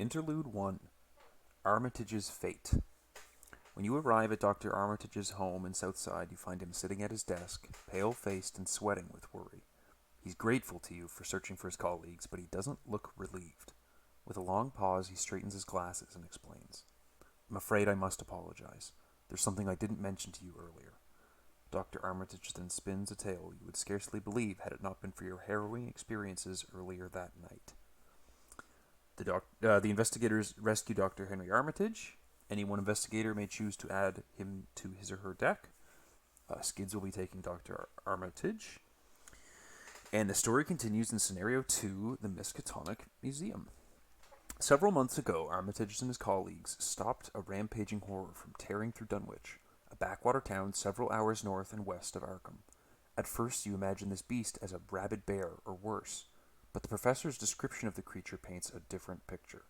Interlude 1. Armitage's Fate. When you arrive at Dr. Armitage's home in Southside, you find him sitting at his desk, pale-faced and sweating with worry. He's grateful to you for searching for his colleagues, but he doesn't look relieved. With a long pause, he straightens his glasses and explains. I'm afraid I must apologize. There's something I didn't mention to you earlier. Dr. Armitage then spins a tale you would scarcely believe had it not been for your harrowing experiences earlier that night. The investigators rescue Dr. Henry Armitage. Any one investigator may choose to add him to his or her deck. Skids will be taking Dr. Armitage. And the story continues in Scenario 2, the Miskatonic Museum. Several months ago, Armitage and his colleagues stopped a rampaging horror from tearing through Dunwich, a backwater town several hours north and west of Arkham. At first, you imagine this beast as a rabid bear or worse, but the professor's description of the creature paints a different picture.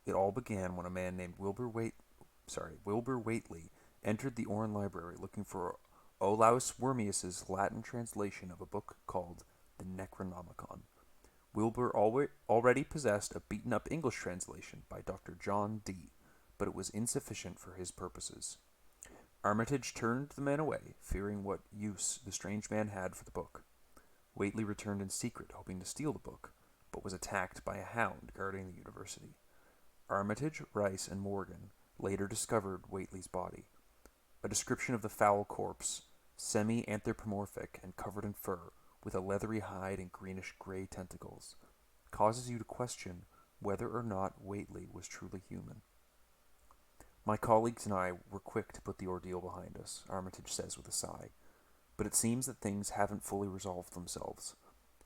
It all began when a man named Wilbur Whately entered the Orne Library looking for Olaus Wormius's Latin translation of a book called the Necronomicon. Wilbur already possessed a beaten-up English translation by Dr. John Dee, but it was insufficient for his purposes. Armitage turned the man away, fearing what use the strange man had for the book. Whately returned in secret, hoping to steal the book, but was attacked by a hound guarding the university. Armitage, Rice, and Morgan later discovered Whately's body. A description of the foul corpse, semi-anthropomorphic and covered in fur, with a leathery hide and greenish-gray tentacles, causes you to question whether or not Whately was truly human. My colleagues and I were quick to put the ordeal behind us, Armitage says with a sigh, but it seems that things haven't fully resolved themselves.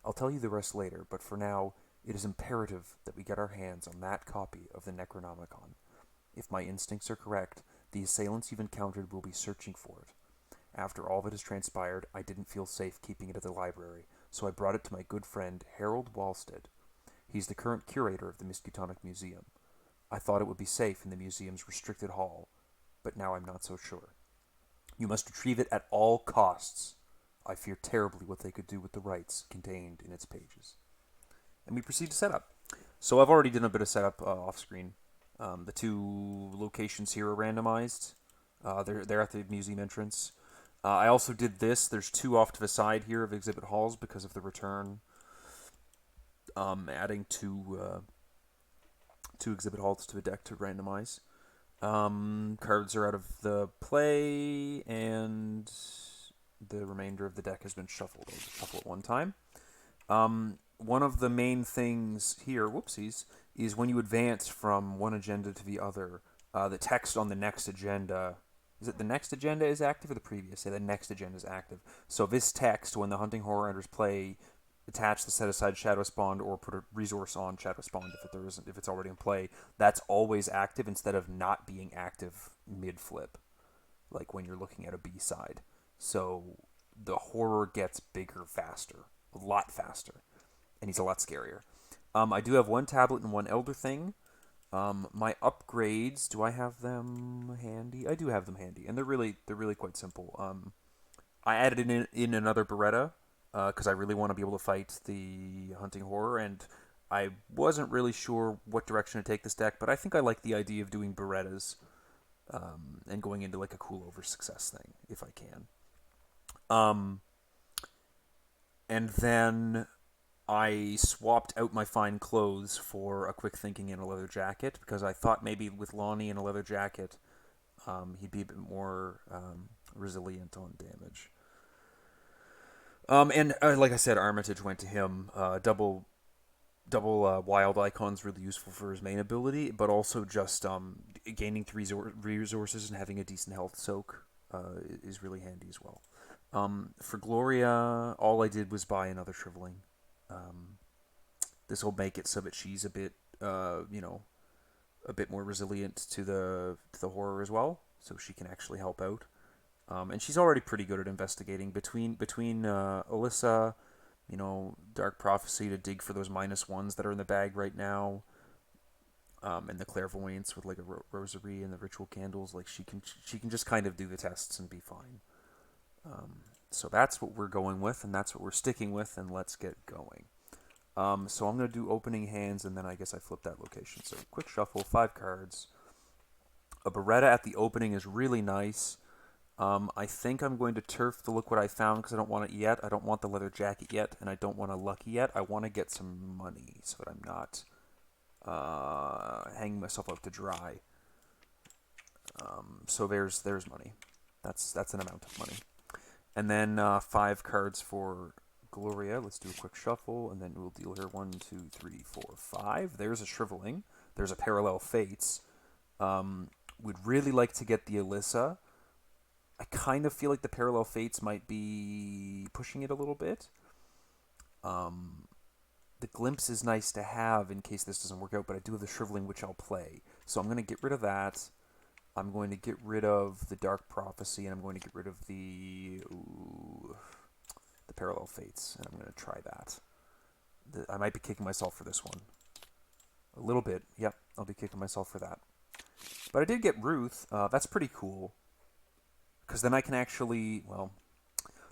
I'll tell you the rest later, but for now, it is imperative that we get our hands on that copy of the Necronomicon. If my instincts are correct, the assailants you've encountered will be searching for it. After all that has transpired, I didn't feel safe keeping it at the library, so I brought it to my good friend Harold Walstead. He's the current curator of the Miskatonic Museum. I thought it would be safe in the museum's restricted hall, but now I'm not so sure. You must retrieve it at all costs. I fear terribly what they could do with the rights contained in its pages. And we proceed to set up. So I've already done a bit of setup off screen. The two locations here are randomized. They're at the museum entrance. I also did this. There's two off to the side here of exhibit halls because of the return. Adding two exhibit halls to the deck to randomize. Cards are out of the play, and the remainder of the deck has been shuffled. I'll just shuffle it one time. One of the main things here, is when you advance from one agenda to the other, the text on the next agenda, is it the next agenda is active or the previous? Say the next agenda is active. So this text, when the Hunting Horror enters play, attach the set-aside Shadow Spawn or put a resource on Shadow Spawn if it's already in play, that's always active instead of not being active mid-flip, like when you're looking at a B-side. So the horror gets bigger faster, a lot faster, and he's a lot scarier. I do have one tablet and one Elder Thing. My upgrades, do I have them handy? I do have them handy, and they're really quite simple. I added in another Beretta because I really want to be able to fight the Hunting Horror, and I wasn't really sure what direction to take this deck, but I think I like the idea of doing Berettas and going into like a cool over success thing if I can. And then I swapped out my fine clothes for a quick thinking and a leather jacket because I thought maybe with Lonnie and a leather jacket, he'd be a bit more resilient on damage. And like I said, Armitage went to him. Double wild icon's really useful for his main ability, but also just gaining 3 resources and having a decent health soak is really handy as well. For Gloria, all I did was buy another Shriveling. This will make it so that she's a bit, a bit more resilient to the horror as well, so she can actually help out. And she's already pretty good at investigating. Between Alyssa, Dark Prophecy to dig for those -1s that are in the bag right now, and the Clairvoyance with like a rosary and the ritual candles, like she can just kind of do the tests and be fine. So that's what we're going with, and that's what we're sticking with, and let's get going. So I'm going to do opening hands, and then I guess I flip that location. So quick shuffle, 5 cards. A Beretta at the opening is really nice. I think I'm going to turf the Look What I Found because I don't want it yet. I don't want the leather jacket yet, and I don't want a Lucky yet. I want to get some money so that I'm not hanging myself out to dry. So there's money. That's an amount of money. And then 5 cards for Gloria. Let's do a quick shuffle, and then we'll deal her 1, 2, 3, 4, 5. There's a Shriveling. There's a Parallel Fates. Would really like to get the Alyssa. I kind of feel like the Parallel Fates might be pushing it a little bit. The Glimpse is nice to have in case this doesn't work out, but I do have the Shriveling, which I'll play. So I'm going to get rid of that. I'm going to get rid of the Dark Prophecy, and I'm going to get rid of the Parallel Fates, and I'm going to try that. I might be kicking myself for this one. A little bit. Yep, I'll be kicking myself for that. But I did get Ruth. That's pretty cool. Because then I can actually, well,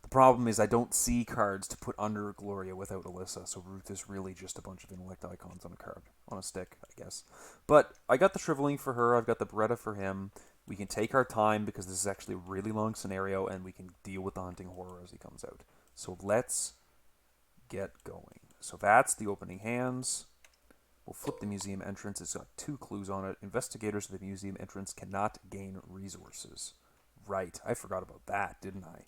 the problem is I don't see cards to put under Gloria without Alyssa, so Ruth is really just a bunch of intellect icons on a card, on a stick, I guess. But I got the Shriveling for her, I've got the Beretta for him. We can take our time because this is actually a really long scenario, and we can deal with the Hunting Horror as he comes out. So let's get going. So that's the opening hands. We'll flip the museum entrance. It's got 2 clues on it. Investigators of the museum entrance cannot gain resources. Right, I forgot about that, didn't I?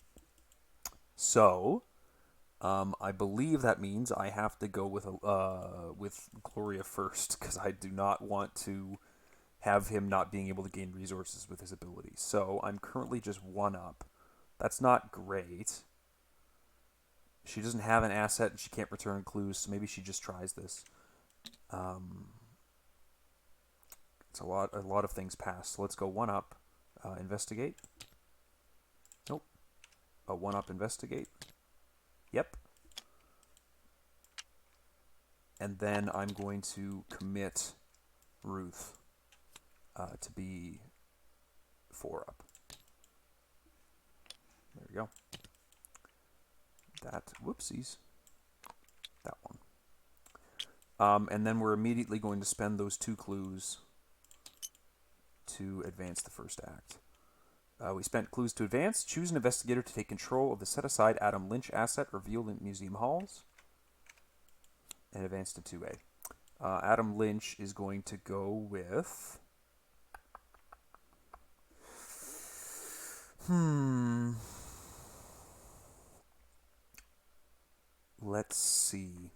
So, I believe that means I have to go with Gloria first, because I do not want to have him not being able to gain resources with his abilities. So, I'm currently just 1 up. That's not great. She doesn't have an asset, and she can't return clues, so maybe she just tries this. It's a lot of things pass. So let's go 1 up. Investigate. Nope. A 1 up investigate. Yep. And then I'm going to commit Ruth to be 4 up. There we go. That, whoopsies. That one. And then we're immediately going to spend those 2 clues to advance the first act. We spent clues to advance. Choose an investigator to take control of the set-aside Adam Lynch asset revealed in museum halls. And advance to 2A. Adam Lynch is going to go with... Let's see.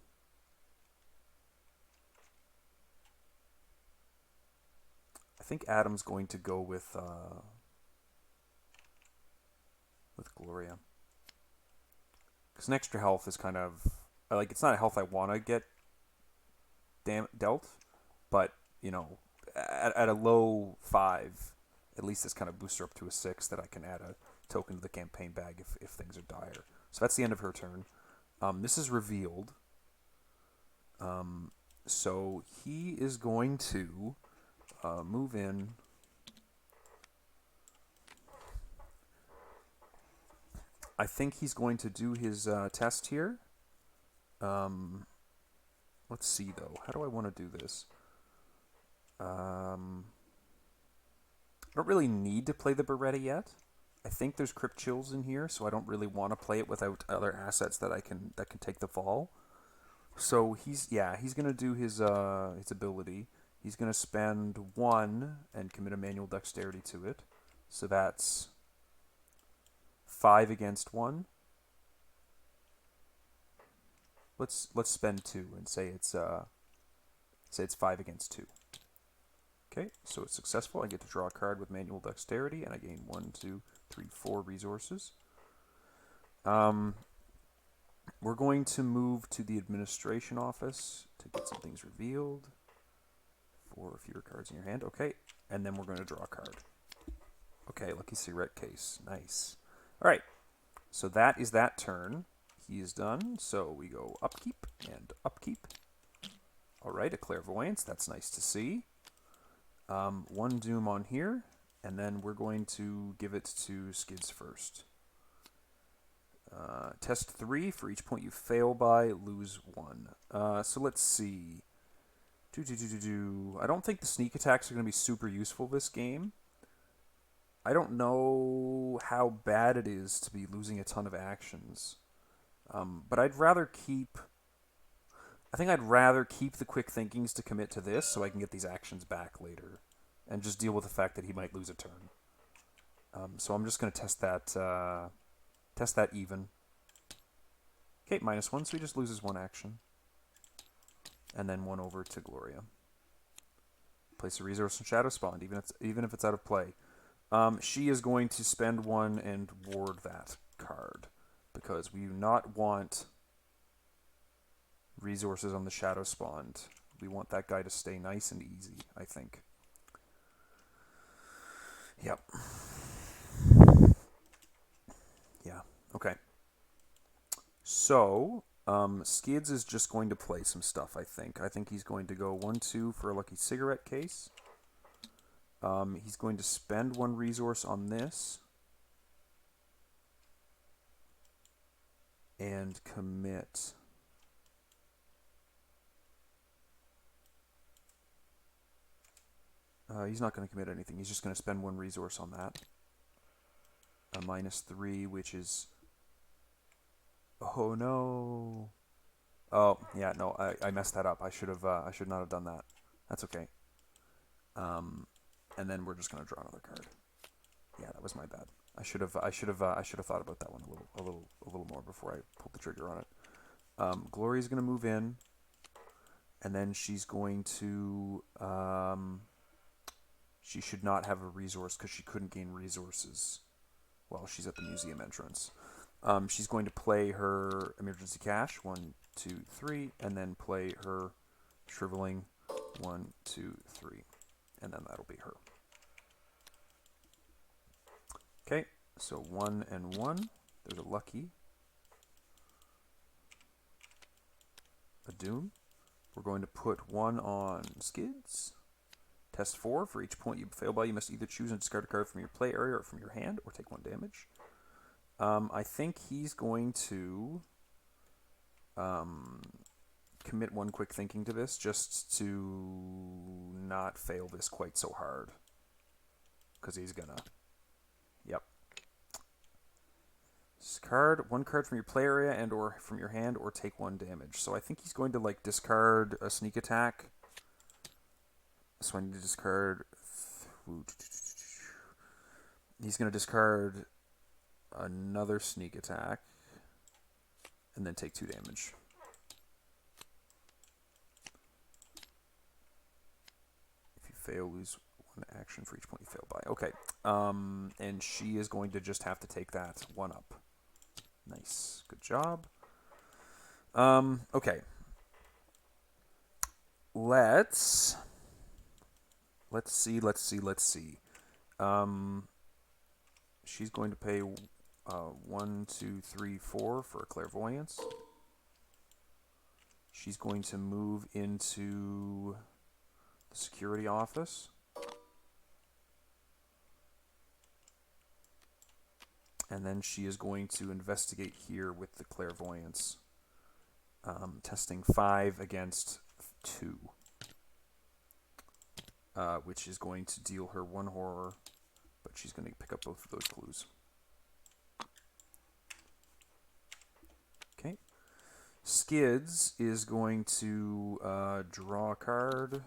I think Adam's going to go with Gloria. Because an extra health is kind of... Like, it's not a health I want to get dealt, but, you know, at a low 5, at least this kind of boosts her up to a 6 that I can add a token to the campaign bag if things are dire. So that's the end of her turn. This is revealed. So he is going to move in. I think he's going to do his test here. Let's see, though. How do I want to do this? I don't really need to play the Beretta yet. I think there's Crypt Chills in here, so I don't really want to play it without other assets that can take the fall. So he's going to do his ability. He's going to spend 1 and commit a manual dexterity to it. So that's 5 against 1. Let's spend 2 and say it's 5 against 2. Okay, so it's successful. I get to draw a card with manual dexterity, and I gain 1, 2, 3, 4 resources. We're going to move to the administration office to get some things revealed. 4 fewer cards in your hand. Okay, and then we're going to draw a card. Okay, lucky cigarette case. Nice. All right, so that is that turn. He is done, so we go upkeep and upkeep. All right, a clairvoyance. That's nice to see. 1 doom on here, and then we're going to give it to Skids first. Test 3. For each point you fail by, lose 1. So let's see. I don't think the sneak attacks are going to be super useful this game. I don't know how bad it is to be losing a ton of actions. But I'd rather keep... I think I'd rather keep the quick thinkings to commit to this so I can get these actions back later. And just deal with the fact that he might lose a turn. So I'm just going to test that even. Okay, -1, so he just loses 1 action. And then 1 over to Gloria. Place a resource in Shadow Spawn, even if it's out of play. She is going to spend 1 and ward that card. Because we do not want resources on the Shadow Spawned. We want that guy to stay nice and easy, I think. Yep. Yeah, okay. So, Skids is just going to play some stuff, I think. I think he's going to go 1-2 for a lucky cigarette case. He's going to spend 1 resource on this. And commit. He's not going to commit anything. He's just going to spend 1 resource on that. A -3, which is... Oh no! Oh yeah, no, I messed that up. I should not have done that. That's okay. And then we're just gonna draw another card. Yeah, that was my bad. I should have thought about that one a little more before I pulled the trigger on it. Glory's gonna move in, and then she's going to. She should not have a resource because she couldn't gain resources while she's at the museum entrance. She's going to play her emergency cash, 1, 2, 3, and then play her shriveling, 1, 2, 3, and then that'll be her. Okay, so 1 and 1. There's a lucky. A doom. We're going to put 1 on Skids. Test 4. For each point you fail by, you must either choose and discard a card from your play area or from your hand, or take 1 damage. I think he's going to commit 1 quick thinking to this just to not fail this quite so hard. Because he's gonna... Yep. Discard 1 card from your play area and or from your hand, or take 1 damage. So I think he's going to like discard a sneak attack. So I need to discard... He's going to discard another sneak attack and then take 2 damage. If you fail, lose 1 action for each point you fail by. Okay. And she is going to just have to take that 1 up. Nice. Good job. Okay. Let's see. She's going to pay 1, 2, 3, 4 for a clairvoyance. She's going to move into the security office. And then she is going to investigate here with the clairvoyance. Testing 5 against 2. Which is going to deal her 1 horror, but she's going to pick up both of those clues. Okay. Skids is going to draw a card.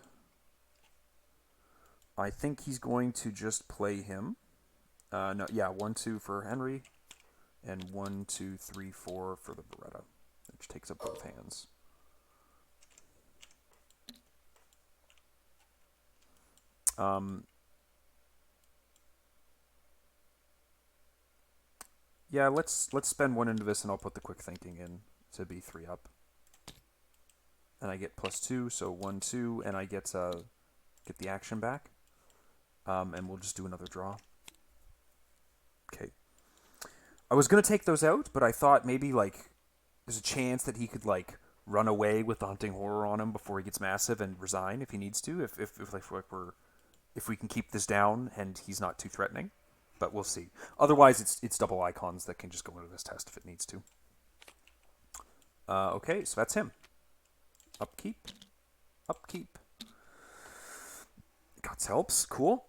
I think he's going to just play him. No, yeah, 1, 2 for Henry, and 1, 2, 3, 4 for the Beretta, which takes up both hands. Yeah, let's spend 1 into this, and I'll put the quick thinking in to be 3 up. And I get +2, so 1, 2, and I get the action back. And we'll just do another draw. Okay. I was gonna take those out, but I thought maybe like there's a chance that he could like run away with the hunting horror on him before he gets massive and resign if he needs to. If we can keep this down and he's not too threatening. but we'll see. Otherwise, it's double icons that can just go into this test if it needs to. Okay, so that's him. Upkeep. Upkeep. Guts helps. Cool.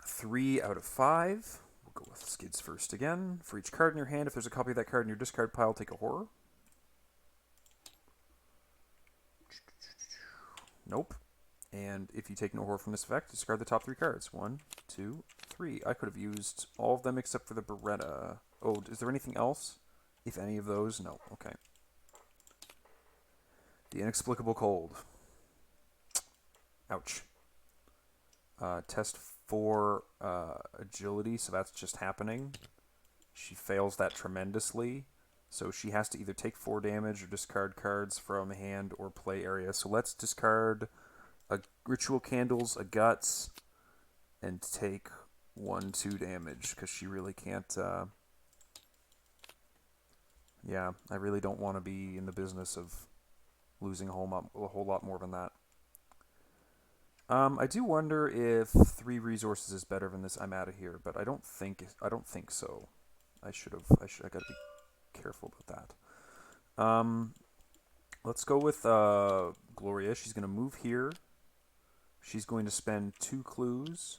3 out of 5. We'll go with Skids first again. For each card in your hand, if there's a copy of that card in your discard pile, take a horror. Nope. And if you take no horror from this effect, discard the top 3 cards. 1, 2, 3. I could have used all of them except for the Beretta. Oh, is there anything else? If any of those? No. Okay. The Inexplicable Cold. Ouch. Test 4 agility, so that's just happening. She fails that tremendously. So she has to either take 4 damage or discard cards from hand or play area. So let's discard a Ritual Candles, a Guts, and take 1, 2 damage, because she really can't... yeah, I really don't want to be in the business of losing a whole lot more than that. I do wonder if 3 resources is better than this. I'm out of here, but I don't think so. I gotta be careful about that. Let's go with Gloria. She's gonna move here. She's going to spend 2 clues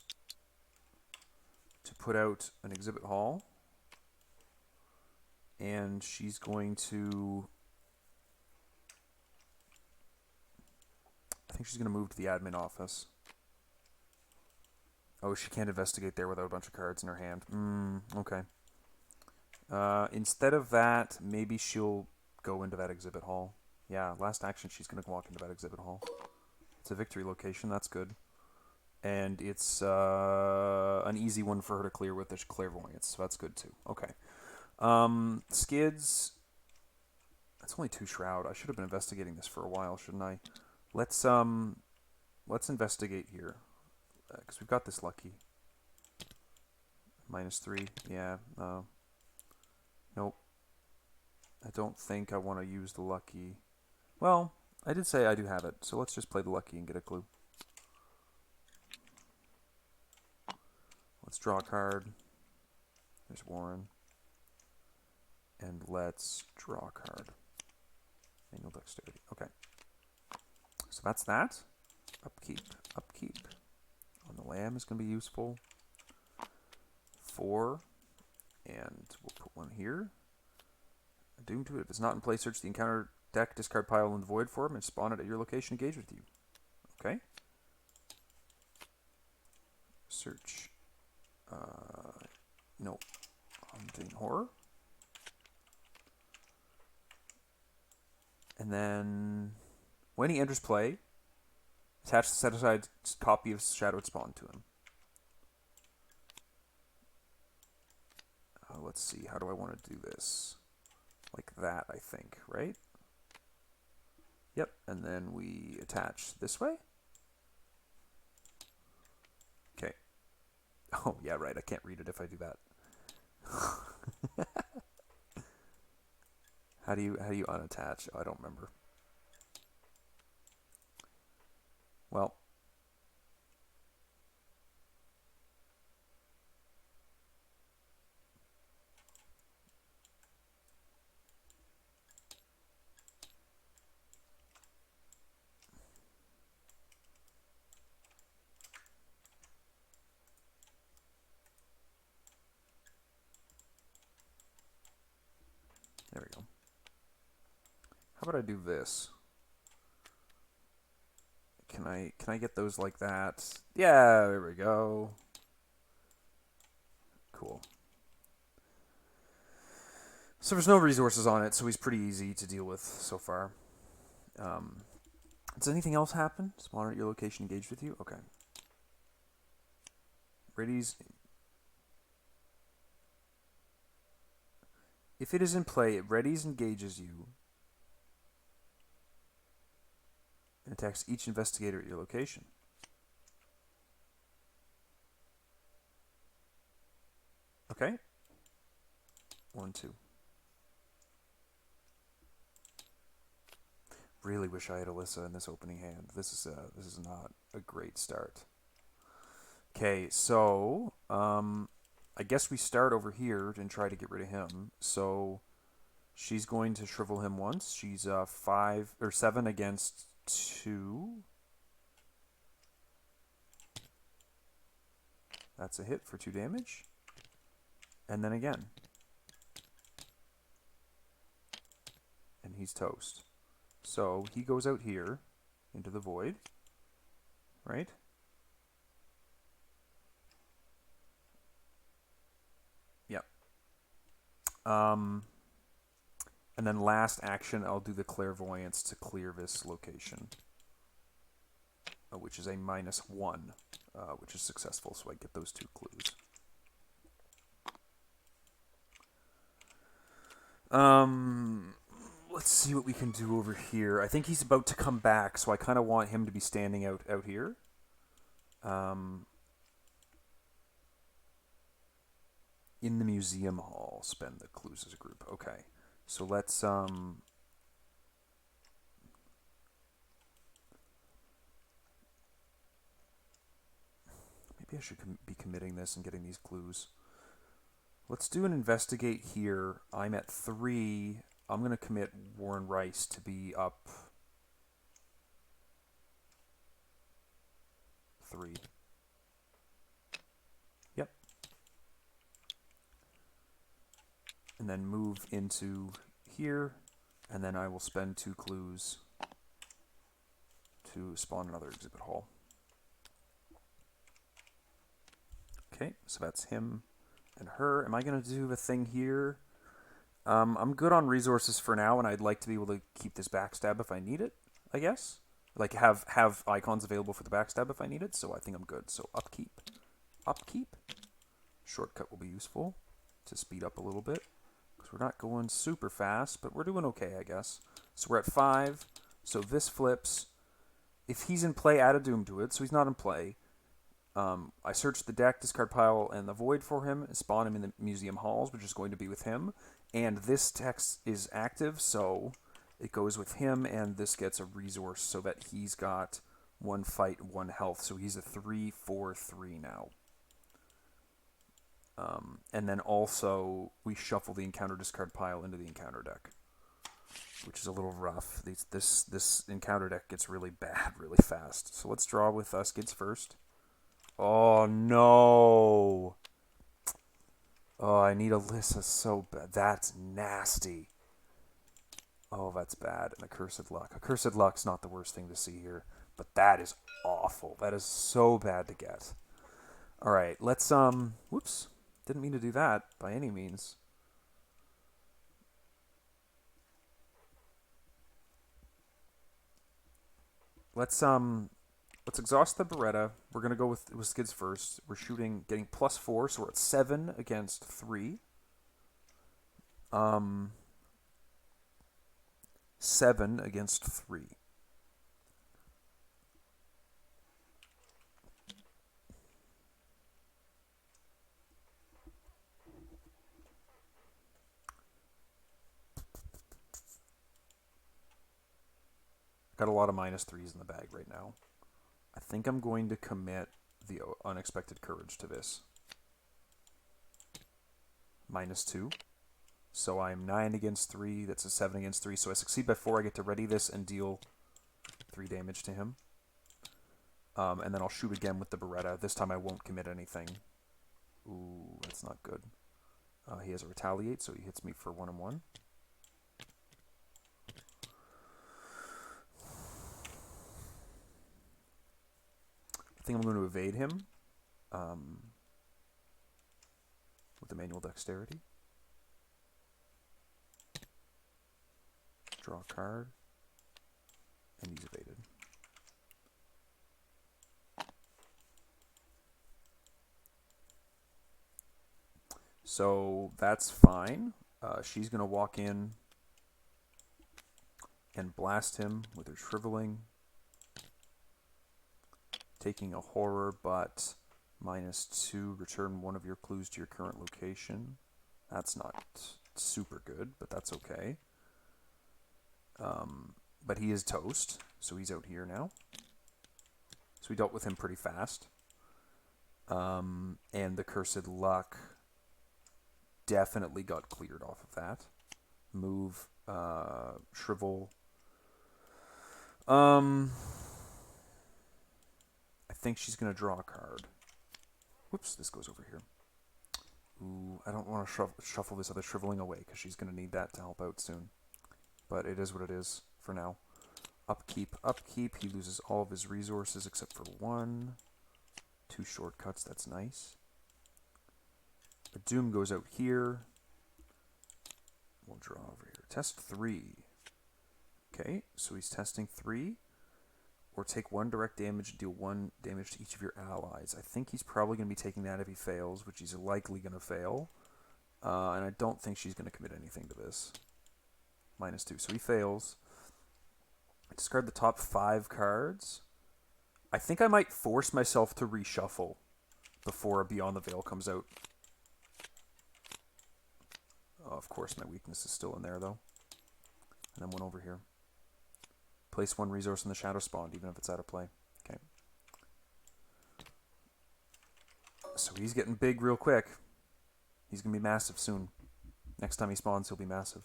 to put out an exhibit hall, and she's going to... I think she's going to move to the admin office. Oh, she can't investigate there without a bunch of cards in her hand. Okay. Instead of that, maybe she'll go into that exhibit hall. Yeah, last action, she's going to walk into that exhibit hall. It's a victory location. That's good. And it's an easy one for her to clear with the clairvoyance, so that's good too. Okay. Skids. That's only 2 shroud. I should have been investigating this for a while, shouldn't I? Let's investigate here, because we've got this lucky. -3. Yeah. Nope. I don't think I want to use the lucky. Well, I did say I do have it, so let's just play the lucky and get a clue. Let's draw a card. There's Warren. And let's draw a card. Manual dexterity. Okay. So that's that. Upkeep. Upkeep. On the lamb is going to be useful. 4. And we'll put 1 here. A doom to it. If it's not in play, search the encounter deck, discard pile in the void form, and spawn it at your location. Engage with you. Okay. Search. No. I'm doing horror. And then, when he enters play, attach the set-aside copy of Shadowed Spawn to him. Let's see, how do I want to do this? Like that, I think, right? Yep, and then we attach this way. Okay. Oh, yeah, right, I can't read it if I do that. How do you unattach? Oh, I don't remember. Well, there we go. How about I do this? Can I get those like that? Yeah, there we go. Cool. So there's no resources on it, so he's pretty easy to deal with so far. Does anything else happen? Spawn at your location engaged with you? Okay. Ready's... If it is in play, it readies engages you and attacks each investigator at your location. Okay. 1, 2. Really wish I had Alyssa in this opening hand. This is not a great start. Okay, so I guess we start over here and try to get rid of him. So she's going to shrivel him once. She's 5 or 7 against 2. That's a hit for 2 damage. And then again. And he's toast. So he goes out here into the void, right? Yep. And then last action, I'll do the clairvoyance to clear this location, which is a -1, which is successful, so I get those 2 clues. Let's see what we can do over here. I think he's about to come back, so I kind of want him to be standing out here. In the museum hall, spend the clues as a group. Okay, so let's maybe I should be committing this and getting these clues. Let's do an investigate here. I'm at 3. I'm going to commit Warren Rice to be up 3. Yep. And then move into here, and then I will spend 2 clues to spawn another exhibit hall. Okay, so that's him and her. Am I going to do a thing here? I'm good on resources for now, and I'd like to be able to keep this backstab if I need it, I guess. Like, have icons available for the backstab if I need it, so I think I'm good. So upkeep. Upkeep. Shortcut will be useful to speed up a little bit, because we're not going super fast, but we're doing okay, I guess. So we're at 5, so this flips. If he's in play, add a Doom to it, so he's not in play. I searched the deck, discard pile, and the void for him, and spawn him in the museum halls, which is going to be with him. And this text is active, so it goes with him, and this gets a resource so that he's got 1 fight, 1 health. So he's a 3/4/3 now. And then also, we shuffle the encounter discard pile into the encounter deck, which is a little rough. This encounter deck gets really bad really fast. So let's draw with Skids first. Oh, no. Oh, I need Alyssa so bad. That's nasty. Oh, that's bad. And Accursed Luck. Accursed Luck's not the worst thing to see here, but that is awful. That is so bad to get. All right, let's, whoops. Didn't mean to do that by any means. Let's exhaust the Beretta. We're going to go with Skids first. We're getting +4, so we're at 7 against 3. 7 against 3. Got a lot of -3s in the bag right now. I think I'm going to commit the Unexpected Courage to this. -2. So I'm 9 against 3. That's a 7 against 3. So I succeed by 4. I get to ready this and deal 3 damage to him. And then I'll shoot again with the Beretta. This time I won't commit anything. Ooh, that's not good. He has a Retaliate, so he hits me for 1 and 1. I think I'm going to evade him with the Manual Dexterity. Draw a card, and he's evaded. So that's fine. She's going to walk in and blast him with her Shriveling. Taking a horror, but -2, return 1 of your clues to your current location. That's not super good, but that's okay. But he is toast, so he's out here now. So we dealt with him pretty fast. And the Cursed Luck definitely got cleared off of that. Move, Shrivel. I think she's going to draw a card. Whoops, this goes over here. Ooh, I don't want to shuffle this other Shriveling away because she's going to need that to help out soon. But it is what it is for now. Upkeep, upkeep. He loses all of his resources except for one. 2 shortcuts, that's nice. A Doom goes out here. We'll draw over here. Test 3. Okay, so he's testing 3. Or take 1 direct damage and deal 1 damage to each of your allies. I think he's probably going to be taking that if he fails, which he's likely going to fail. And I don't think she's going to commit anything to this. -2, so he fails. Discard the top 5 cards. I think I might force myself to reshuffle before Beyond the Veil comes out. Oh, of course, my weakness is still in there, though. And then 1 over here. Place 1 resource in the Shadow Spawn, even if it's out of play. Okay. So he's getting big real quick. He's going to be massive soon. Next time he spawns, he'll be massive.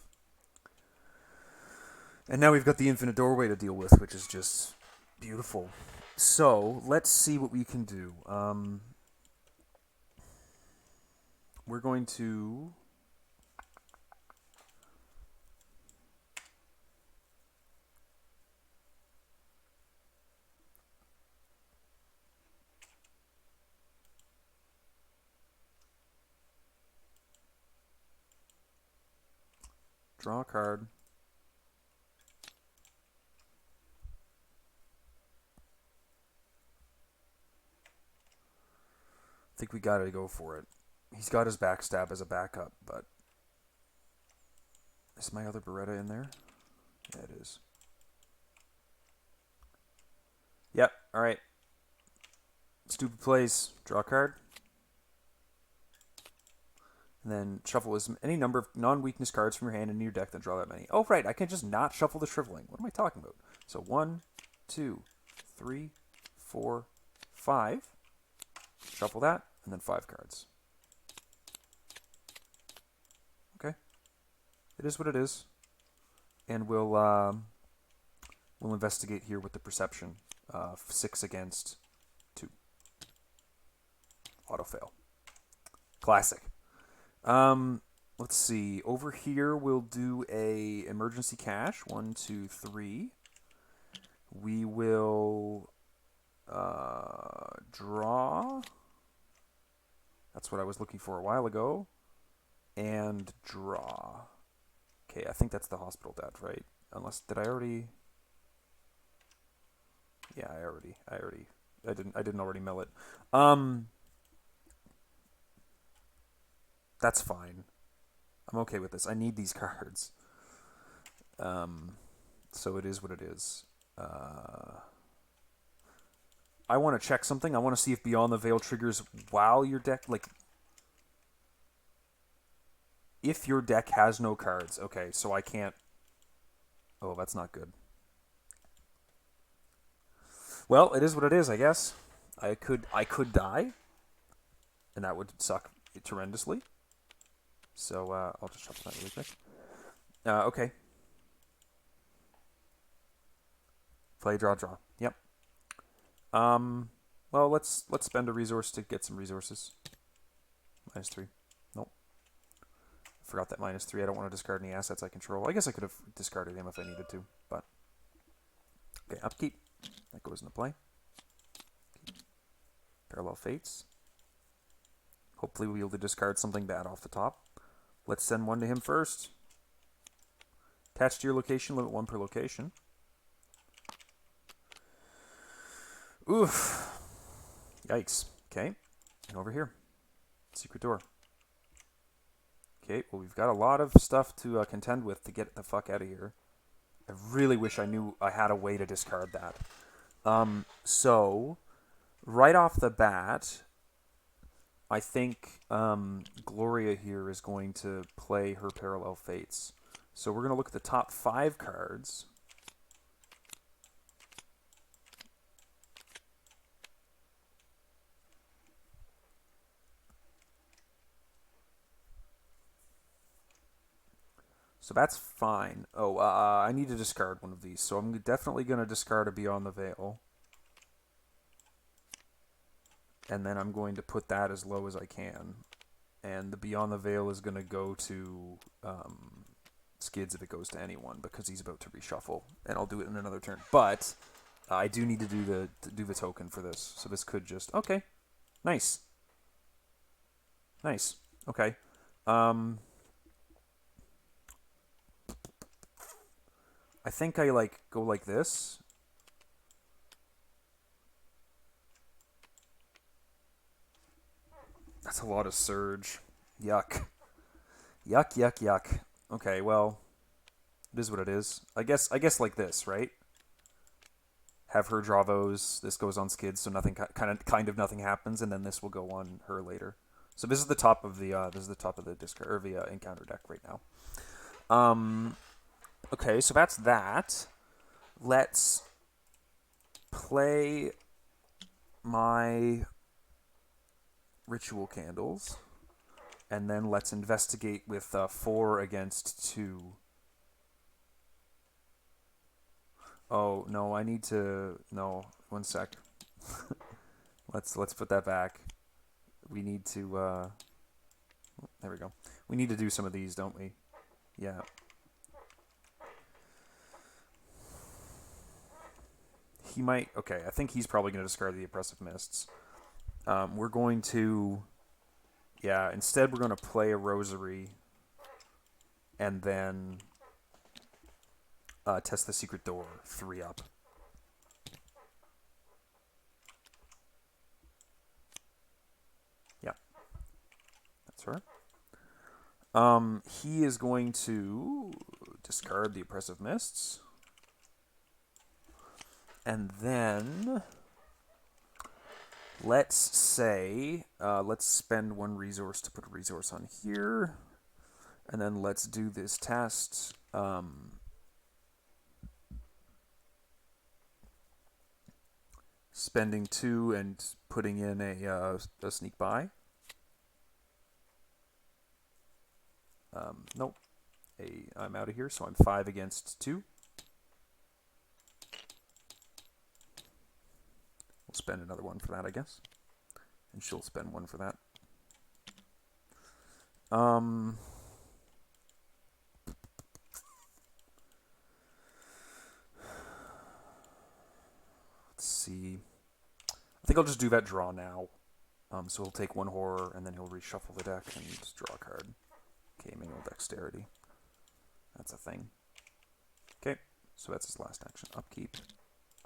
And now we've got the Infinite Doorway to deal with, which is just beautiful. So, let's see what we can do. We're going to... draw a card. I think we gotta go for it. He's got his backstab as a backup, but... Is my other Beretta in there? Yeah, it is. Yep, alright. Stupid plays. Draw a card. And then shuffle as any number of non-weakness cards from your hand into your deck, then draw that many. Oh, right, I can just not shuffle the Shriveling. What am I talking about? So 1, 2, 3, 4, 5. Shuffle that, and then 5 cards. Okay. It is what it is. And we'll investigate here with the perception. 6 against 2. Auto fail. Classic. Let's see. Over here, we'll do a emergency cache. 1, 2, 3. We will draw. That's what I was looking for a while ago. And draw. Okay, I think that's the hospital death, right? Unless, did I already? Yeah, I didn't already mill it. That's fine. I'm okay with this. I need these cards. So it is what it is. I want to check something. I want to see if Beyond the Veil triggers while your deck, like, if your deck has no cards. Okay, so I can't. Oh, that's not good. Well, it is what it is, I guess. I could die, and that would suck tremendously. So I'll just shuffle that really quick. Okay. Play, draw, draw. Yep. Well, let's spend a resource to get some resources. -3. Nope. Forgot that -3. I don't want to discard any assets I control. I guess I could have discarded him if I needed to, but okay. Upkeep. That goes into play. Parallel Fates. Hopefully we'll be able to discard something bad off the top. Let's send 1 to him first. Attached to your location, limit 1 per location. Oof. Yikes. Okay. And over here. Secret door. Okay, well, we've got a lot of stuff to contend with to get the fuck out of here. I really wish I knew I had a way to discard that. So, right off the bat, I think Gloria here is going to play her Parallel Fates. So we're going to look at the top 5 cards. So that's fine. Oh, I need to discard one of these. So I'm definitely going to discard a Beyond the Veil. And then I'm going to put that as low as I can. And the Beyond the Veil is going to go to Skids if it goes to anyone, because he's about to reshuffle. And I'll do it in another turn. But I do need to do the token for this. So this could just... Okay. Nice. Nice. Okay. I think I go like this. That's a lot of surge. Yuck. Yuck, yuck, yuck. Okay, well, it is what it is. I guess like this, right? Have her draw those. This goes on Skids, so nothing kind of nothing happens, and then this will go on her later. So this is the top of the discard or the encounter deck right now. Okay, so that's that. Let's play my ritual candles, and then let's investigate with 4 against 2. Oh no, I need to. No, 1 sec. let's put that back. We need to. There we go. We need to do some of these, don't we? Yeah. He might... Okay, I think he's probably going to discard the Oppressive Mists. We're going to... Yeah, instead we're going to play a Rosary. And then... test the Secret Door. 3 up. Yeah. That's her. He is going to discard the Oppressive Mists. And then, let's say, let's spend 1 resource to put a resource on here. And then let's do this test. Spending 2 and putting in a sneak by. Nope. I'm out of here, so I'm 5 against 2. We'll spend another 1 for that, I guess. And she'll spend 1 for that. Let's see. I think I'll just do that draw now. So he'll take 1 horror, and then he'll reshuffle the deck and just draw a card. Okay, manual dexterity. That's a thing. Okay, so that's his last action. Upkeep.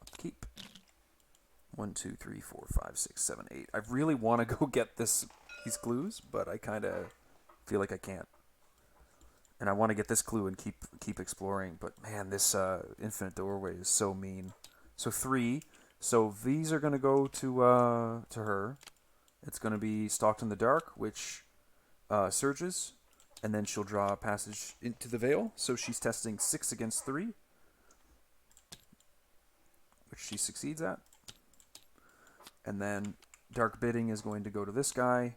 Upkeep. 1, 2, 3, 4, 5, 6, 7, 8. I really want to go get these clues, but I kind of feel like I can't. And I want to get this clue and keep exploring, but man, this infinite doorway is so mean. So 3. So these are going to go to her. It's going to be Stalked in the Dark, which surges, and then she'll draw a passage into the Veil. So she's testing 6 against 3, which she succeeds at. And then Dark Bidding is going to go to this guy.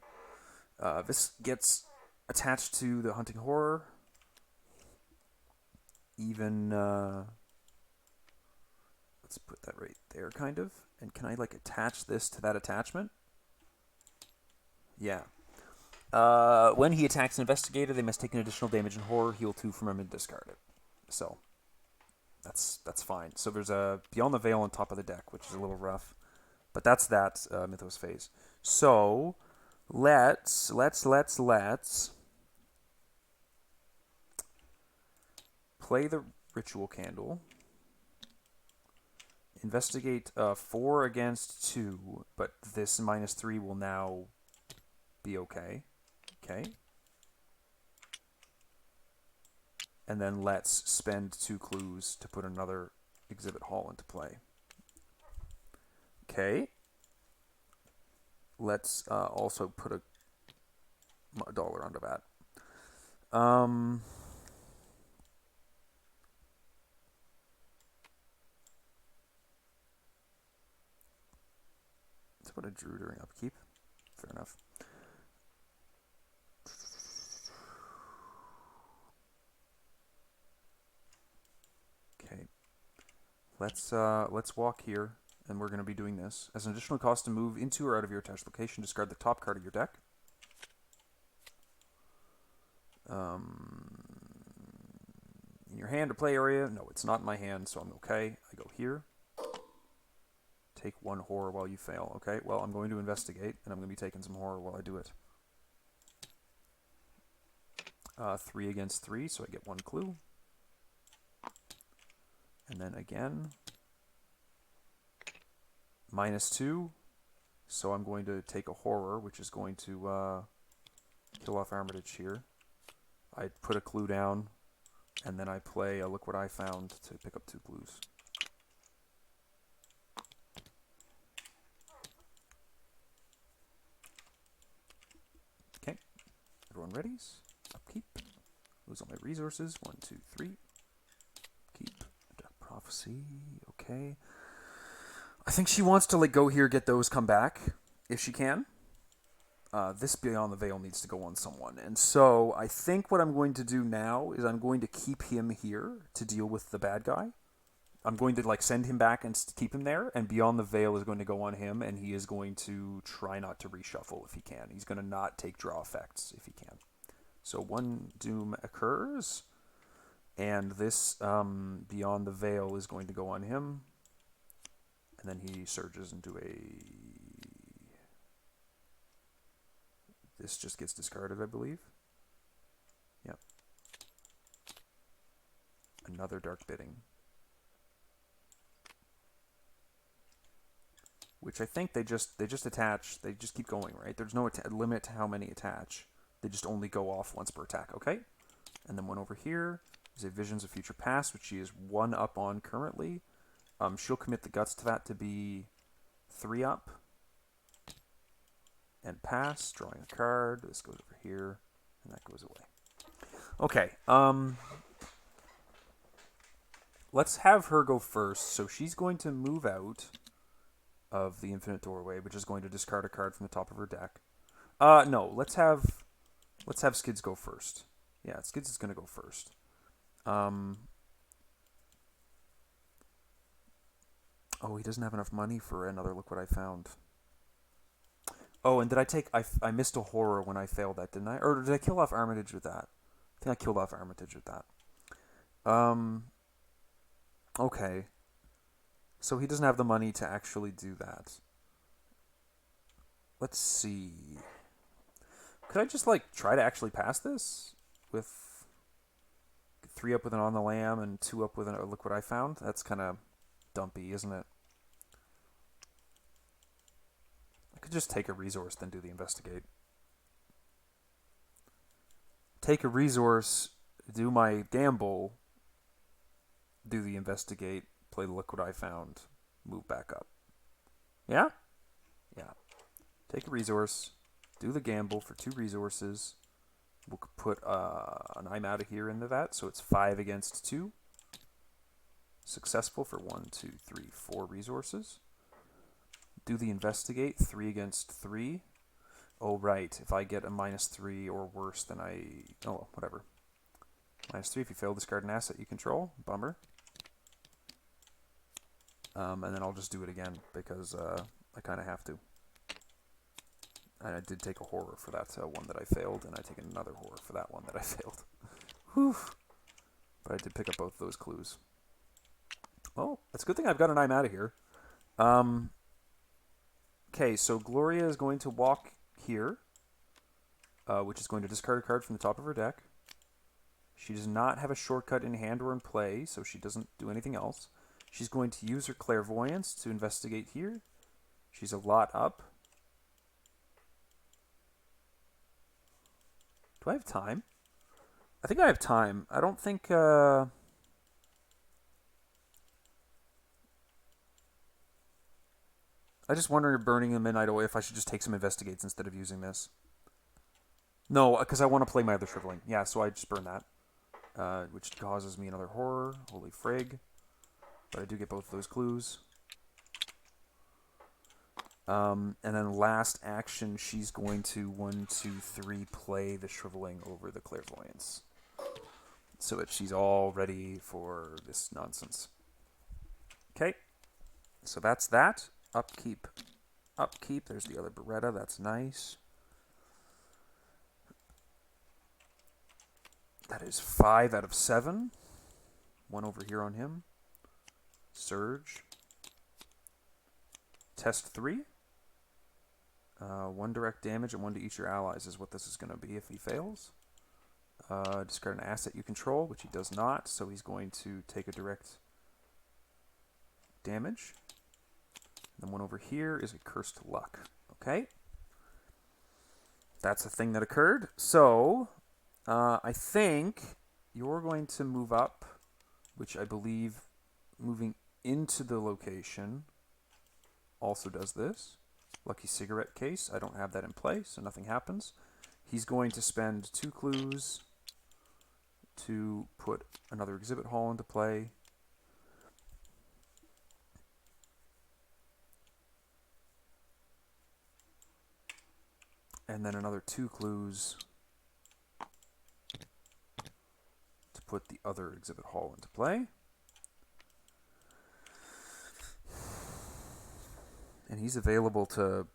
This gets attached to the Hunting Horror. Even, let's put that right there, kind of. And can I, attach this to that attachment? Yeah. When he attacks an investigator, they must take an additional damage in horror, heal 2 from him, and discard it. So, that's fine. So there's a Beyond the Veil on top of the deck, which is a little rough. But that's that Mythos phase. So, let's play the Ritual Candle. Investigate 4 against 2, but this -3 will now be okay. Okay. And then let's spend 2 clues to put another Exhibit Hall into play. Okay. Let's also put a $1 onto that. That's what I drew during upkeep. Fair enough. Let's walk here, and we're going to be doing this. As an additional cost to move into or out of your attached location, discard the top card of your deck. In your hand or play area. No, it's not in my hand, so I'm okay. I go here. Take 1 horror while you fail. Okay, well, I'm going to investigate, and I'm going to be taking some horror while I do it. 3 against 3, so I get 1 clue. And then again, -2, so I'm going to take a horror, which is going to kill off Armitage here. I put a clue down, and then I play a Look What I Found to pick up 2 clues. Okay, everyone readies? Upkeep. Lose all my resources. 1, 2, 3. Keep. Dark Prophecy. Okay. I think she wants to like go here, get those, come back, if she can. This Beyond the Veil needs to go on someone. And so I think what I'm going to do now is I'm going to keep him here to deal with the bad guy. I'm going to like send him back and keep him there, and Beyond the Veil is going to go on him, and he is going to try not to reshuffle if he can. He's going to not take draw effects if he can. So 1 doom occurs, and this Beyond the Veil is going to go on him, and then he surges into a... This just gets discarded, I believe. Yep. Another Dark Bidding. Which I think they just attach. They just keep going, right? There's no limit to how many attach. They just only go off once per attack, okay? And then one over here is a Visions of Future Past, which she is 1 up on currently. She'll commit the guts to that to be 3 up. And pass, drawing a card. This goes over here, and that goes away. Okay, let's have her go first. So she's going to move out of the Infinite Doorway, which is going to discard a card from the top of her deck. No, let's have Skids go first. Yeah, Skids is going to go first. Oh, he doesn't have enough money for another Look What I Found. Oh, and did I take... I missed a horror when I failed that, didn't I? Or did I kill off Armitage with that? I think I killed off Armitage with that. Okay. So he doesn't have the money to actually do that. Let's see. Could I just, like, try to actually pass this? With 3 up with an On the Lam and 2 up with a Look What I Found? That's kind of dumpy, isn't it? I could just take a resource, then do the investigate. Take a resource, do my gamble, do the investigate, play the Look What I Found, move back up. Yeah? Yeah. Take a resource, do the gamble for 2 resources. We'll put an I'm out of here into that, so it's 5 against 2. Successful for 1, 2, 3, 4 resources. Do the investigate, 3 against 3. Oh, right. If I get a -3 or worse, then I... Oh, whatever. -3 if you fail to discard an asset you control. Bummer. And then I'll just do it again, because I kind of have to. And I did take a horror for that one that I failed, and I take another horror for that one that I failed. Whew. But I did pick up both those clues. Oh, it's a good thing I've got an I'm out of here. Okay, so Gloria is going to walk here, which is going to discard a card from the top of her deck. She does not have a shortcut in hand or in play, so she doesn't do anything else. She's going to use her clairvoyance to investigate here. She's a lot up. Do I have time? I think I have time. I don't think... I just wonder, burning the Midnight Oil, if I should just take some investigates instead of using this. No, because I want to play my other Shriveling. Yeah, so I just burn that. Which causes me another horror. Holy frig. But I do get both of those clues. And then last action, she's going to 1, 2, 3 play the Shriveling over the Clairvoyance. So that she's all ready for this nonsense. Okay, so that's that. Upkeep, upkeep. There's the other Beretta. That's nice. That is 5 out of 7. 1 over here on him. Surge. Test 3. 1 direct damage and 1 to each of your allies is what this is going to be if he fails. Discard an asset you control, which he does not, so he's going to take a direct damage. And then 1 over here is a Cursed Luck. Okay? That's a thing that occurred. So, I think you're going to move up, which I believe moving into the location also does this. Lucky cigarette case. I don't have that in play, so nothing happens. He's going to spend 2 clues to put another exhibit hall into play. And then another 2 clues to put the other exhibit hall into play. And he's available to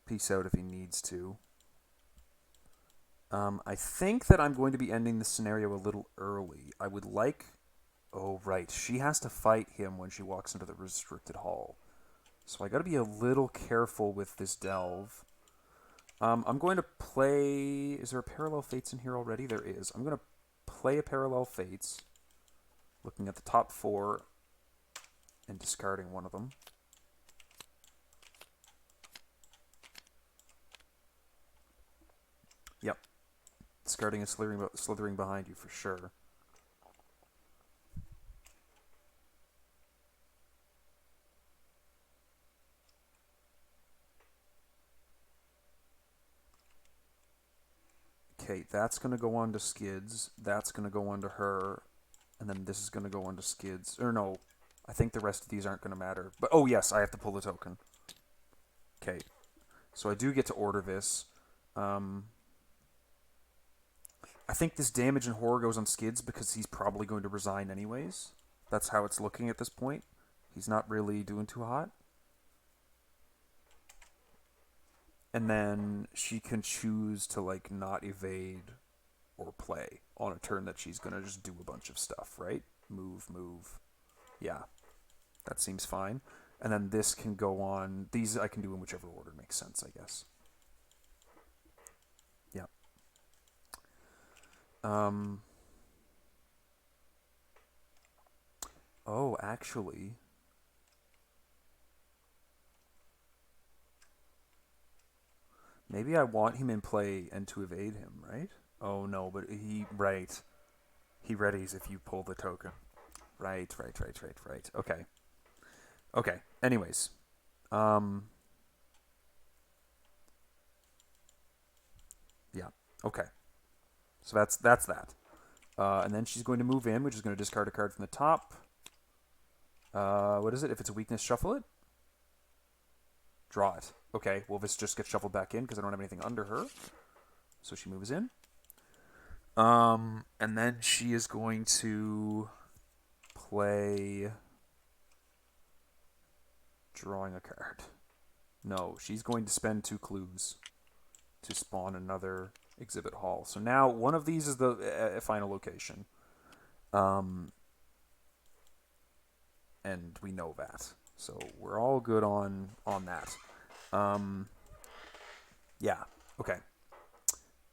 peace out if he needs to. I think that I'm going to be ending the scenario a little early. I would like... Oh, right. She has to fight him when she walks into the restricted hall. So I got to be a little careful with this delve. I'm going to play... Is there a Parallel Fates in here already? There is. I'm going to play a Parallel Fates, looking at the top 4 and discarding one of them. Yep. Discarding and slithering behind you for sure. Okay, that's going to go on to Skids. That's going to go on to her. And then this is going to go on to Skids. Or no, I think the rest of these aren't going to matter. But, oh yes, I have to pull the token. Okay, so I do get to order this. I think this damage and horror goes on Skids because he's probably going to resign anyways. That's how it's looking at this point. He's not really doing too hot. And then she can choose to, like, not evade or play on a turn that she's going to just do a bunch of stuff, right? Move, move. Yeah, that seems fine. And then this can go on. These I can do in whichever order makes sense, I guess. Yeah. Oh, actually... Maybe I want him in play and to evade him, right? Oh, no, but he... Right. He readies if you pull the token. Right. Okay. Okay. Anyways. Yeah. Okay. So that's that. And then she's going to move in, which is going to discard a card from the top. What is it? If it's a weakness, shuffle it. Draw it. Okay, well, this just gets shuffled back in because I don't have anything under her. So she moves in. And then she is going to play... Drawing a card. No, she's going to spend 2 clues to spawn another exhibit hall. So now one of these is the final location. And we know that. So we're all good on that. Yeah, okay.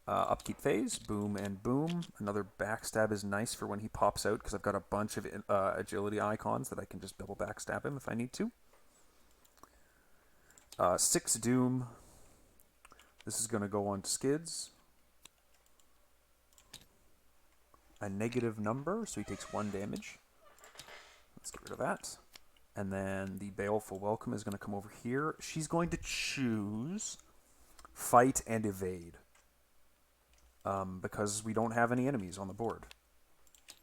Upkeep phase, boom and boom. Another backstab is nice for when he pops out because I've got a bunch of agility icons that I can just double backstab him if I need to. 6 doom. This is going to go on to Skids. A negative number, so he takes 1 damage. Let's get rid of that. And then the Baleful Welcome is going to come over here. She's going to choose Fight and Evade. Because we don't have any enemies on the board.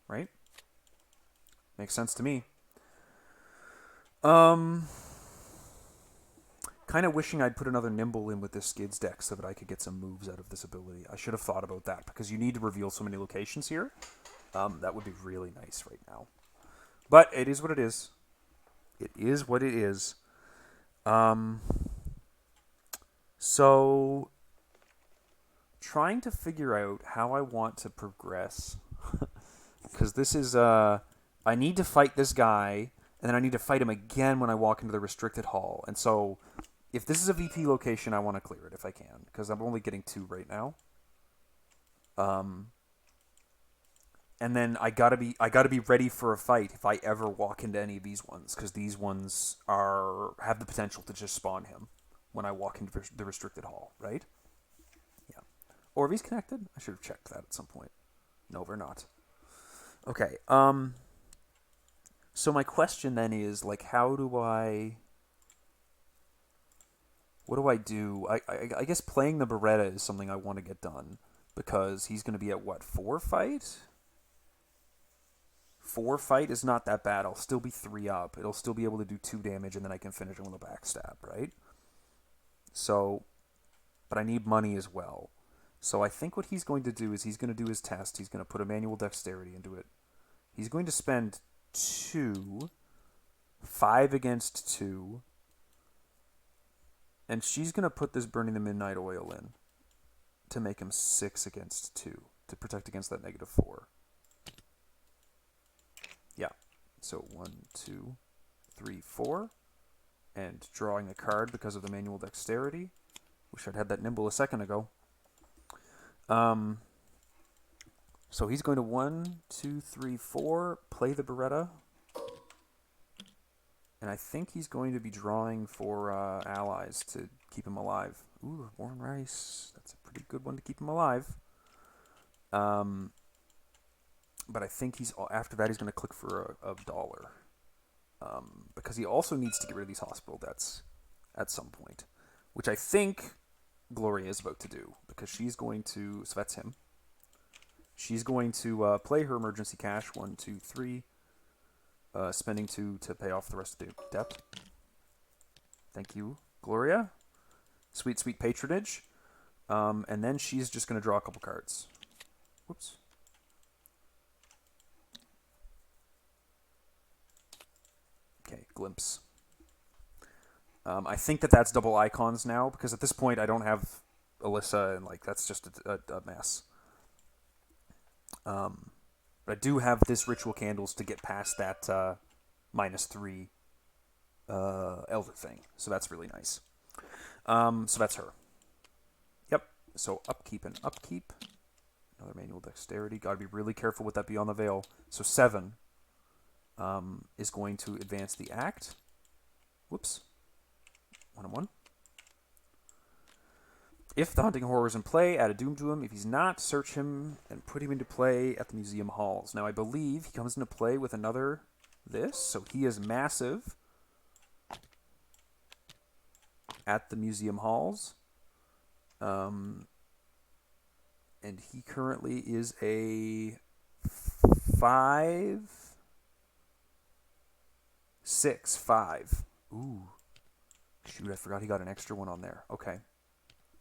Right? Makes sense to me. Kind of wishing I'd put another Nimble in with this Skids deck so that I could get some moves out of this ability. I should have thought about that, because you need to reveal so many locations here. That would be really nice right now. But it is what it is. It is what it is. Um, so trying to figure out how I want to progress, because this is I need to fight this guy, and then I need to fight him again when I walk into the restricted hall. And so, if this is a VP location, I want to clear it if I can, because I'm only getting 2 right now. And then I gotta be ready for a fight if I ever walk into any of these ones, because these ones have the potential to just spawn him when I walk into the restricted hall, right? Yeah. Or if he's connected, I should have checked that at some point. No, we're not. Okay. So my question then is, like, what do I do? I guess playing the Beretta is something I want to get done, because he's going to be at what, 4 fight? 4 fight is not that bad. I'll still be 3 up. It'll still be able to do 2 damage, and then I can finish him with a backstab, right? So, but I need money as well. So I think what he's going to do is he's going to do his test. He's going to put a manual dexterity into it. He's going to spend 2, 5 against 2, and she's going to put this Burning the Midnight Oil in to make him 6 against 2 to protect against that -4. Yeah. So 1, 2, 3, 4. And drawing a card because of the manual dexterity. Wish I'd had that nimble a second ago. So he's going to 1, 2, 3, 4, play the Beretta. And I think he's going to be drawing for allies to keep him alive. Ooh, Warren Rice. That's a pretty good one to keep him alive. But I think after that he's going to click for a dollar. Because he also needs to get rid of these hospital debts at some point. Which I think Gloria is about to do. Because she's going to... So that's him. She's going to play her emergency cash. 1, 2, 3. Spending 2 to pay off the rest of the debt. Thank you, Gloria. Sweet, sweet patronage. And then she's just going to draw a couple cards. Whoops. Okay, glimpse. I think that's double icons now, because at this point I don't have Alyssa, and like that's just a mess. But I do have this ritual candles to get past that -3 elder thing, so that's really nice. So that's her. Yep. So upkeep and upkeep. Another manual dexterity. Got to be really careful with that Beyond the Veil. So 7 is going to advance the act. Whoops. 1 and 1. If the Hunting Horror is in play, add a Doom to him. If he's not, search him and put him into play at the museum halls. Now, I believe he comes into play with another this, so he is massive at the museum halls. And he currently is a 5, 6, 5. Ooh. Shoot, I forgot he got an extra one on there. Okay.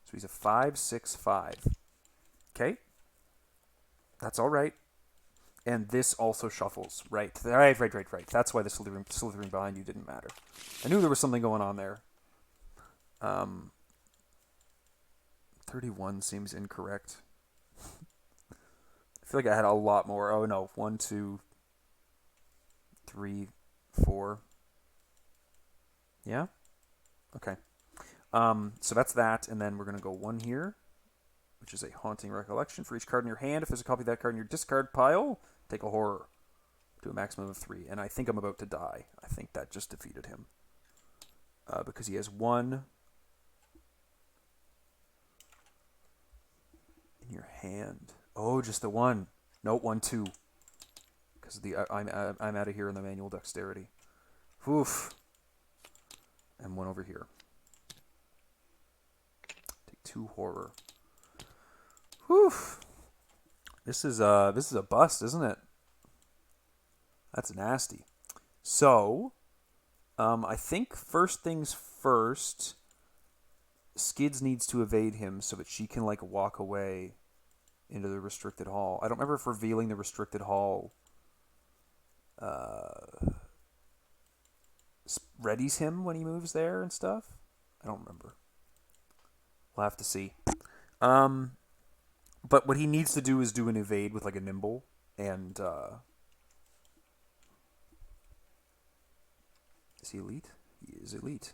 So he's a 5, 6, 5. Okay. That's all right. And this also shuffles. Right. Right. That's why the slithering behind you didn't matter. I knew there was something going on there. 31 seems incorrect. I feel like I had a lot more. Oh, no. 1, 2, 3, 4. Yeah? Okay. So that's that, and then we're going to go 1 here, which is a Haunting Recollection. For each card in your hand, if there's a copy of that card in your discard pile, take a horror. Do a maximum of 3. And I think I'm about to die. I think that just defeated him. Because he has 1 in your hand. Oh, just the 1. Nope, 1, 2. Because I'm out of here in the manual dexterity. Oof. And 1 over here. 2 horror. Whew. This is a bust, isn't it? That's nasty. So, I think first things first, Skids needs to evade him so that she can like walk away into the restricted hall. I don't remember if revealing the restricted hall readies him when he moves there and stuff. I don't remember. We'll have to see. But what he needs to do is do an evade with like a nimble and is he elite? He is elite.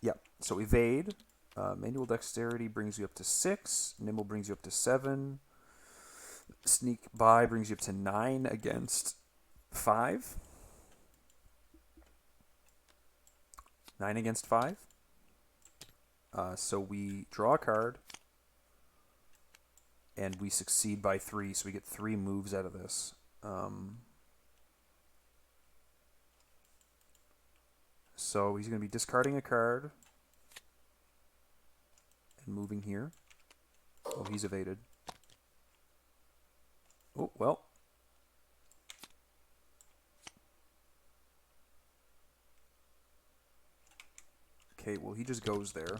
Yep. So evade, manual dexterity brings you up to 6. Nimble brings you up to 7. Sneak by brings you up to 9 against 5. 9 against 5. So we draw a card, and we succeed by 3, so we get 3 moves out of this. So he's going to be discarding a card and moving here. Oh, he's evaded. Oh, well. Okay, well, he just goes there.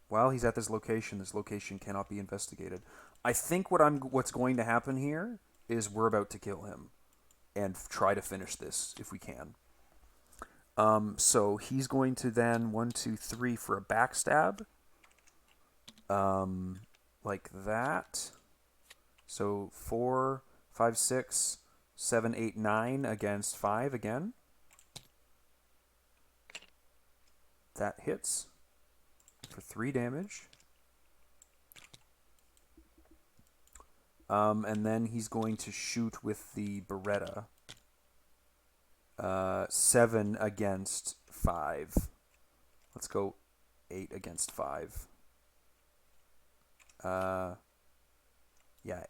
While he's at this location cannot be investigated. I think what's going to happen here is we're about to kill him and try to finish this if we can. So he's going to then 1, 2, 3 for a backstab. Like that. So 4, 5, 6, 7, 8, 9 against 5 again. That hits for 3 damage. And then he's going to shoot with the Beretta. 7 against 5. Let's go 8 against 5. Yeah,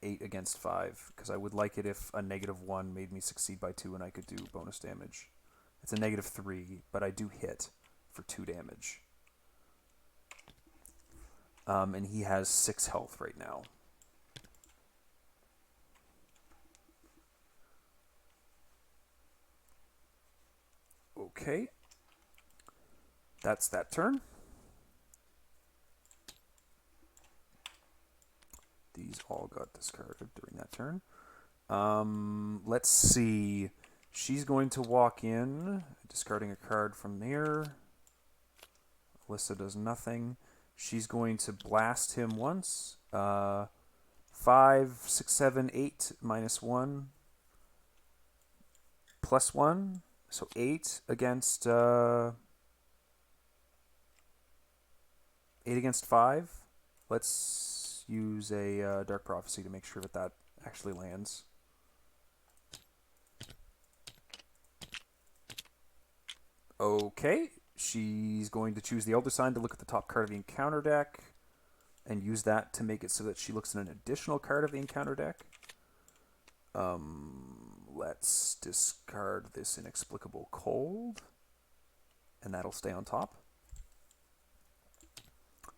8 against 5. Because I would like it if a -1 made me succeed by 2 and I could do bonus damage. It's a -3, but I do hit for 2 damage. And he has 6 health right now. Okay. That's that turn. These all got discarded during that turn. Let's see. She's going to walk in, discarding a card from there. Alyssa does nothing. She's going to blast him once. 5, 6, 7, 8, -1. +1. So 8 against 8 against 5. Let's use a Dark Prophecy to make sure that actually lands. Okay, she's going to choose the Elder Sign to look at the top card of the encounter deck and use that to make it so that she looks at an additional card of the encounter deck. Let's discard this Inexplicable Cold, and that'll stay on top.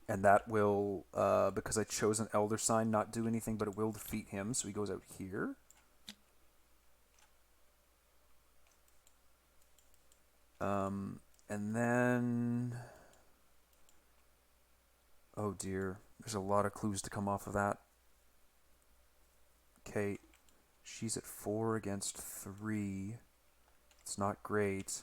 And that will, because I chose an Elder Sign, not do anything, but it will defeat him, so he goes out here. And then... Oh dear, there's a lot of clues to come off of that. Okay, she's at 4 against 3. It's not great.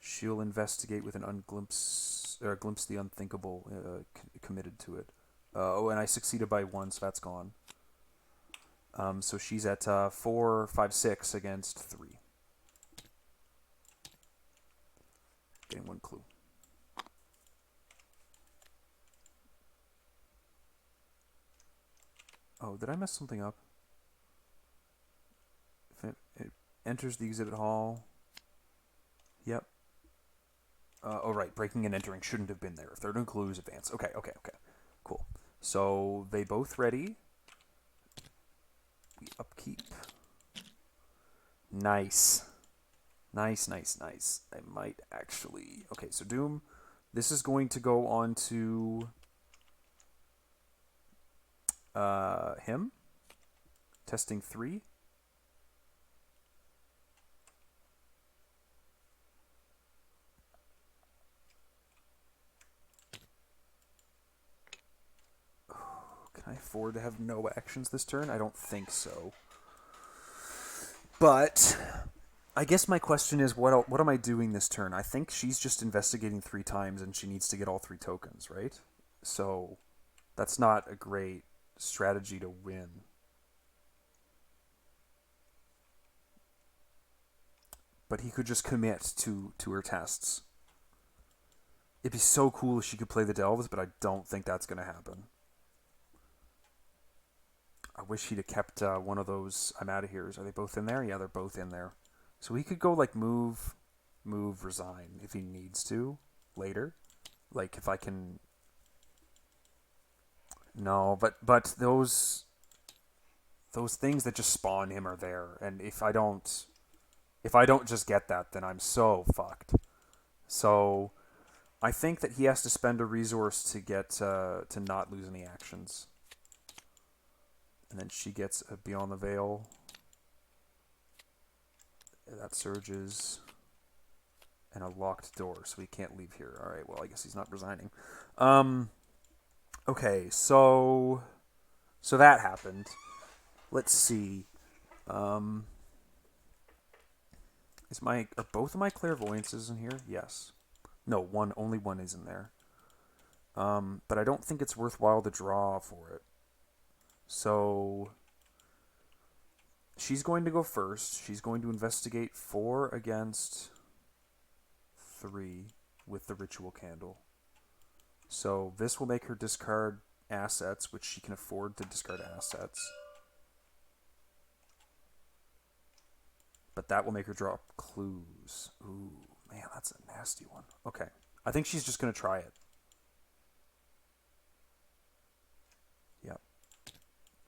She'll investigate with an glimpse the unthinkable, committed to it. Oh, and I succeeded by 1, so that's gone. So she's at 4, 5, 6 against 3. Getting 1 clue. Oh, did I mess something up? If it enters the exhibit hall. Yep. Oh, right. Breaking and entering shouldn't have been there. If they're no clues, advance. Okay. Cool. So they both ready. We upkeep. Nice. Nice. I might actually... Okay, so Doom. This is going to go on to him. Testing 3. Can I afford to have no actions this turn? I don't think so. But I guess my question is, what am I doing this turn? I think she's just investigating 3 times and she needs to get all 3 tokens, right? So that's not a great strategy to win. But he could just commit to her tests. It'd be so cool if she could play the Delves, but I don't think that's going to happen. I wish he'd have kept one of those I'm out of here's. Are they both in there? Yeah, they're both in there. So he could go like move, resign if he needs to later. Like if I can... No, but those things that just spawn him are there. And if I don't just get that, then I'm so fucked. So I think that he has to spend a resource to get to not lose any actions. And then she gets a Beyond the Veil. That surges. And a locked door, so he can't leave here. Alright, well, I guess he's not resigning. Okay, so that happened. Let's see. Are both of my clairvoyances in here? Yes. No, only one is in there. But I don't think it's worthwhile to draw for it. So she's going to go first. She's going to investigate 4 against 3 with the ritual candle. So this will make her discard assets, which she can afford to discard assets. But that will make her draw clues. Ooh, man, that's a nasty one. Okay. I think she's just going to try it. Yep.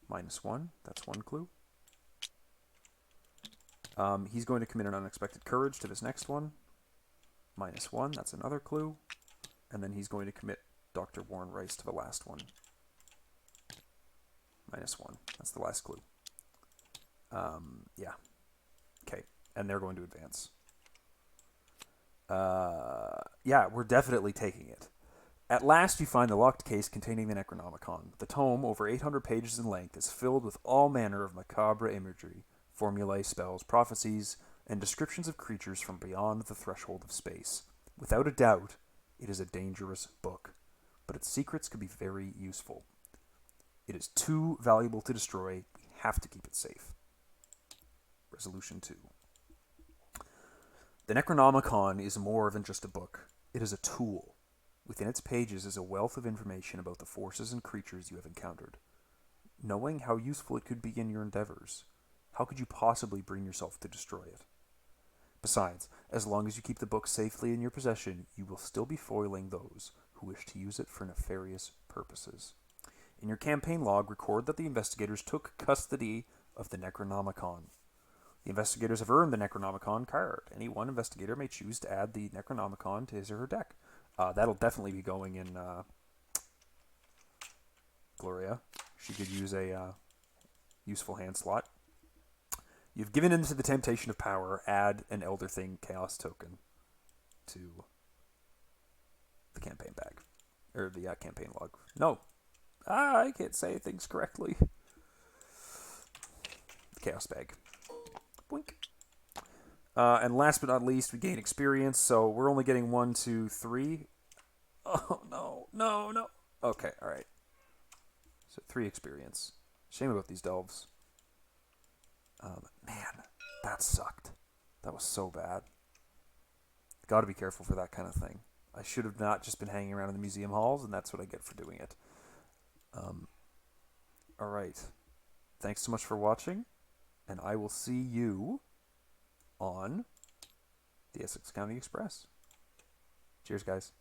-1. That's 1 clue. He's going to commit an unexpected courage to this next one. -1. That's another clue. And then he's going to commit Dr. Warren Rice to the last one. -1. That's the last clue. Yeah. Okay. And they're going to advance. Yeah, we're definitely taking it. At last you find the locked case containing the Necronomicon. The tome, over 800 pages in length, is filled with all manner of macabre imagery, formulae, spells, prophecies, and descriptions of creatures from beyond the threshold of space. Without a doubt, it is a dangerous book, but its secrets could be very useful. It is too valuable to destroy. We have to keep it safe. Resolution 2. The Necronomicon is more than just a book. It is a tool. Within its pages is a wealth of information about the forces and creatures you have encountered. Knowing how useful it could be in your endeavors, how could you possibly bring yourself to destroy it? Besides, as long as you keep the book safely in your possession, you will still be foiling those who wish to use it for nefarious purposes. In your campaign log, record that the investigators took custody of the Necronomicon. The investigators have earned the Necronomicon card. Any one investigator may choose to add the Necronomicon to his or her deck. That'll definitely be going in Gloria. She could use a useful hand slot. You've given in to the temptation of power. Add an Elder Thing Chaos token to the campaign bag. Or the campaign log. No. I can't say things correctly. The Chaos bag. Boink. And last but not least, we gain experience. So we're only getting 1, 2, 3. Oh, no. Okay, alright. So 3 experience. Shame about these delves. Man, that sucked. That was so bad. Gotta be careful for that kind of thing. I should have not just been hanging around in the museum halls, and that's what I get for doing it. Alright. Thanks so much for watching, and I will see you on the Essex County Express. Cheers, guys.